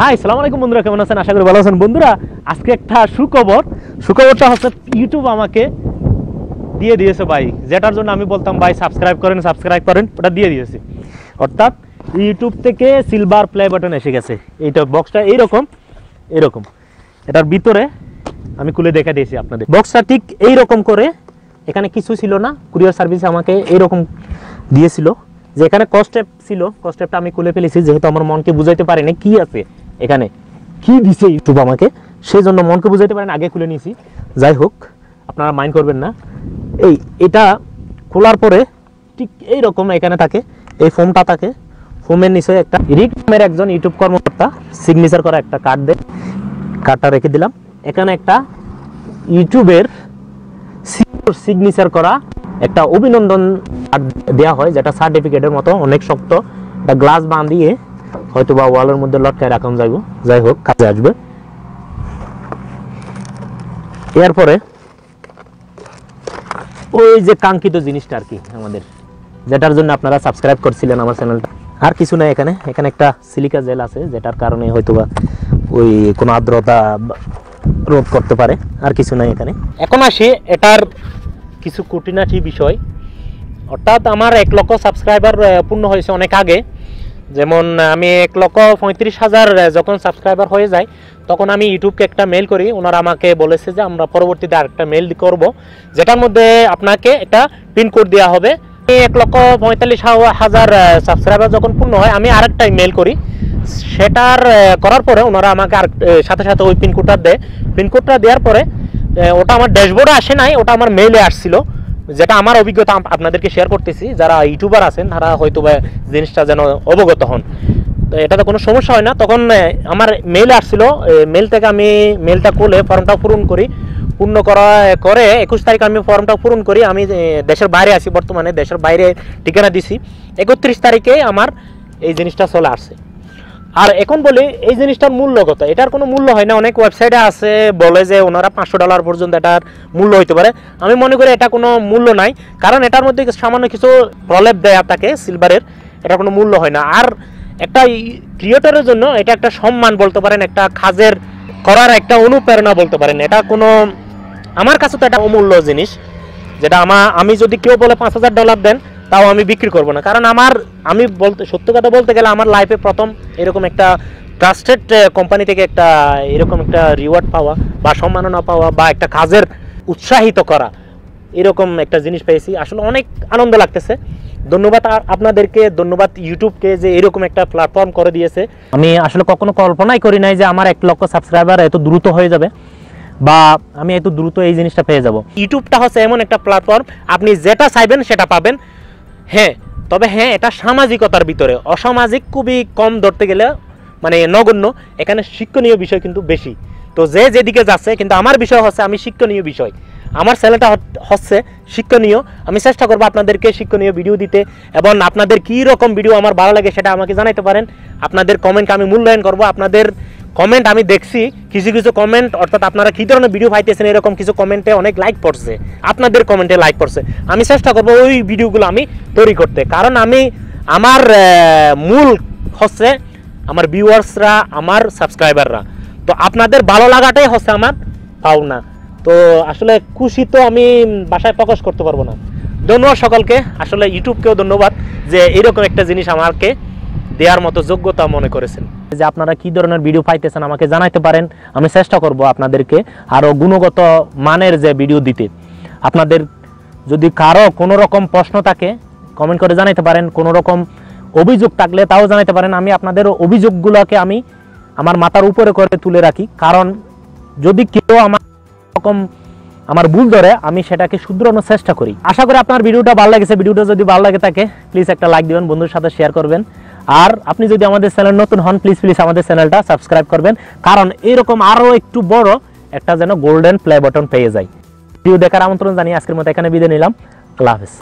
High আসসালামু আলাইকুম বন্ধুরা, কেমন আছেন? আশা করি ভালো আছেন। বন্ধুরা, আজকে একটা সুখবরটা হচ্ছে ইউটিউব আমাকে দিয়ে দিয়েছে ভাই, যেটার জন্য আমি বলতাম ভাই সাবস্ক্রাইব করেন, ওটা দিয়ে দিয়েছে। অর্থাৎ ইউটিউব থেকে সিলভার প্লে বাটন এসে গেছে। এইটা বক্সটা এইরকম এটার ভিতরে আমি খুলে দেখে দিয়েছি আপনাদের। বক্সটা ঠিক এইরকম করে, এখানে কিছু ছিল না, কুরিয়ার সার্ভিস আমাকে এইরকম দিয়েছিল, যে এখানে কস্টেপ ছিল, কস্টেপটা আমি খুলে ফেলেছি, যেহেতু আমার মনকে বুঝাইতে পারিনি কি আছে এখানে, কি দিছে ইউটিউব আমাকে, সেই জন্য মনকে বুঝাইতে পারেন আগে খুলে নিয়েছি। যাই হোক, আপনারা মাইন্ড করবেন না। এটা খোলার পরে ঠিক এইরকম এখানে থাকে, এই ফোমটা থাকে, ফোমের নিচে একটা রিকমের একজন ইউটিউব কর্মকর্তা সিগনেচার করা একটা কার্ড দেয়, কার্ডটা রেখে দিলাম। এখানে একটা ইউটিউবের সিগনেচার করা একটা অভিনন্দন দেওয়া হয়, যেটা সার্টিফিকেটের মতো অনেক শক্ত, একটা গ্লাস বাঁধিয়ে হয়তো বা ওয়ালের মধ্যে লটকায় রাখুন যাইব। যাই হোক, কাজে আসবে। এরপরে ওই যে কাঙ্ক্ষিত জিনিসটা আর কি আমাদের, যেটার জন্য আপনারা সাবস্ক্রাইব করছিলেন আমার চ্যানেলটা, আর কিছু না। এখানে একটা সিলিকা জেল আছে, যেটার কারণে হয়তো বা ওই কোনো আর্দ্রতা রোধ করতে পারে, আর কিছু নাই এখানে। এখন আসি এটার কিছু খুঁটিনাটি বিষয়। অর্থাৎ আমার 1 লক্ষ সাবস্ক্রাইবার পূর্ণ হয়েছে অনেক আগে। যেমন আমি 1,35,000 যখন সাবস্ক্রাইবার হয়ে যায়, তখন আমি ইউটিউবকে একটা মেল করি। ওনারা আমাকে বলেছে যে আমরা পরবর্তীতে আরেকটা মেল করব, যেটার মধ্যে আপনাকে একটা পিনকোড দেওয়া হবে। 1,45,000 সাবস্ক্রাইবার যখন পূর্ণ হয়, আমি আরেকটা মেল করি। সেটার করার পরে ওনারা আমাকে আর সাথে সাথে ওই পিনকোডটা দেয়। পিনকোডটা দেওয়ার পরে ওটা আমার ড্যাশবোর্ডে আসে নাই, ওটা আমার মেইলে আসছিল, যেটা আমার অভিজ্ঞতা আপনাদেরকে শেয়ার করতেছি। যারা ইউটিউবার আছেন তারা হয়তো বা জিনিসটা যেন অবগত হন, তো এটাতে কোনো সমস্যা হয় না। তখন আমার মেইলে আসছিল, মেল থেকে আমি মেলটা খুলে ফর্মটা পূর্ণ করে 21 তারিখ আমি ফর্মটা পূরণ করি। আমি দেশের বাইরে আছি বর্তমানে, দেশের বাইরে ঠিকানা দিছি। 31 তারিখে আমার এই জিনিসটা চলে আসছে। আর এখন বলি এই জিনিসটার মূল্য কত? এটার কোনো মূল্য হয় না। অনেক ওয়েবসাইটে আছে বলে যে ওনারা $500 পর্যন্ত এটার মূল্য হইতে পারে। আমি মনে করি এটা কোনো মূল্য নাই, কারণ এটার মধ্যে সামান্য কিছু প্রলেপ দেয় আপনাকে সিলভারের, এটা কোনো মূল্য হয় না। আর একটা ক্রিয়েটরের জন্য এটা একটা সম্মান বলতে পারেন, একটা কাজের করার একটা অনুপ্রেরণা বলতে পারেন। এটা কোনো, আমার কাছে তো এটা অমূল্য জিনিস, যেটা আমি যদি কেউ বলে $5,000 দেন, তাও আমি বিক্রি করব না। কারণ আমি সত্য কথা বলতে গেলে আমার লাইফে প্রথম এরকম একটা ট্রাস্টেড কোম্পানি থেকে একটা এরকম একটা রিওয়ার্ড পাওয়া বা সম্মাননা পাওয়া বা একটা কাজের উৎসাহিত করা, এরকম একটা জিনিস পেয়েছি। আসলে অনেক আনন্দ লাগতেছে। ধন্যবাদ আপনাদেরকে, ধন্যবাদ ইউটিউবকে যে এরকম একটা প্ল্যাটফর্ম করে দিয়েছে। আমি আসলে কখনো কল্পনাই করি নাই যে আমার 1 লক্ষ সাবস্ক্রাইবার এত দ্রুত হয়ে যাবে, বা আমি এত দ্রুত এই জিনিসটা পেয়ে যাব। ইউটিউবটা হচ্ছে এমন একটা প্ল্যাটফর্ম, আপনি যেটা চাইবেন সেটা পাবেন। হ্যাঁ, তবে হ্যাঁ, এটা সামাজিকতার ভিতরে, অসামাজিক খুবই কম ধরতে গেলে, মানে নগণ্য। এখানে শিক্ষণীয় বিষয় কিন্তু বেশি। তো যে যেদিকে যাচ্ছে, কিন্তু আমার বিষয় হচ্ছে আমি শিক্ষণীয় বিষয়, আমার চ্যানেলটা হচ্ছে শিক্ষণীয়। আমি চেষ্টা করবো আপনাদেরকে শিক্ষণীয় ভিডিও দিতে, এবং আপনাদের কী রকম ভিডিও আমার ভালো লাগে সেটা আমাকে জানাতে পারেন। আপনাদের কমেন্ট আমি মূল্যায়ন করব। আপনাদের কমেন্ট আমি দেখছি, কিছু কমেন্ট, অর্থাৎ আপনারা কী ধরনের ভিডিও পাইতেছেন, এরকম কিছু কমেন্টে অনেক লাইক পড়ছে, আপনাদের কমেন্টে লাইক পড়ছে। আমি চেষ্টা করবো ওই ভিডিওগুলো আমি তৈরি করতে, কারণ আমার মূল হচ্ছে আমার ভিউয়ার্সরা, আমার সাবস্ক্রাইবাররা। তো আপনাদের ভালো লাগাটাই হচ্ছে আমার পাওনা। তো আসলে খুশি তো আমি বাসায় প্রকাশ করতে পারবো না। ধন্যবাদ সকলকে, আসলে ইউটিউবকেও ধন্যবাদ যে এরকম একটা জিনিস আমাকে দেওয়ার মতো যোগ্যতা মনে করেছেন। যে আপনারা কি ধরনের ভিডিও পাইতেছেন আমাকে জানাইতে পারেন, আমি চেষ্টা করব আপনাদেরকে আরও গুণগত মানের যে ভিডিও দিতে। আপনাদের যদি কারো কোনো রকম প্রশ্ন থাকে কমেন্ট করে জানাইতে পারেন, কোনো রকম অভিযোগ থাকলে তাও জানাইতে পারেন। আমি আপনাদের অভিযোগগুলোকে আমার মাথার উপরে করে তুলে রাখি, কারণ যদি কেউ আমার ভুল ধরে আমি সেটাকে শুধরানোর চেষ্টা করি। আশা করি আপনার ভিডিওটা ভালো লেগেছে। ভিডিওটা যদি ভালো লাগে থাকে প্লিজ একটা লাইক দিবেন, বন্ধুর সাথে শেয়ার করবেন। আর আপনি যদি আমাদের চ্যানেল নতুন হন, প্লিজ আমাদের চ্যানেলটা সাবস্ক্রাইব করবেন, কারণ এরকম আরও একটু বড় একটা যেন গোল্ডেন প্লে বাটন পেয়ে যায়। ভিডিও দেখার আমন্ত্রণ জানিয়ে আজকের মতো এখানে বিদায় নিলাম। আল্লাহ হাফেজ।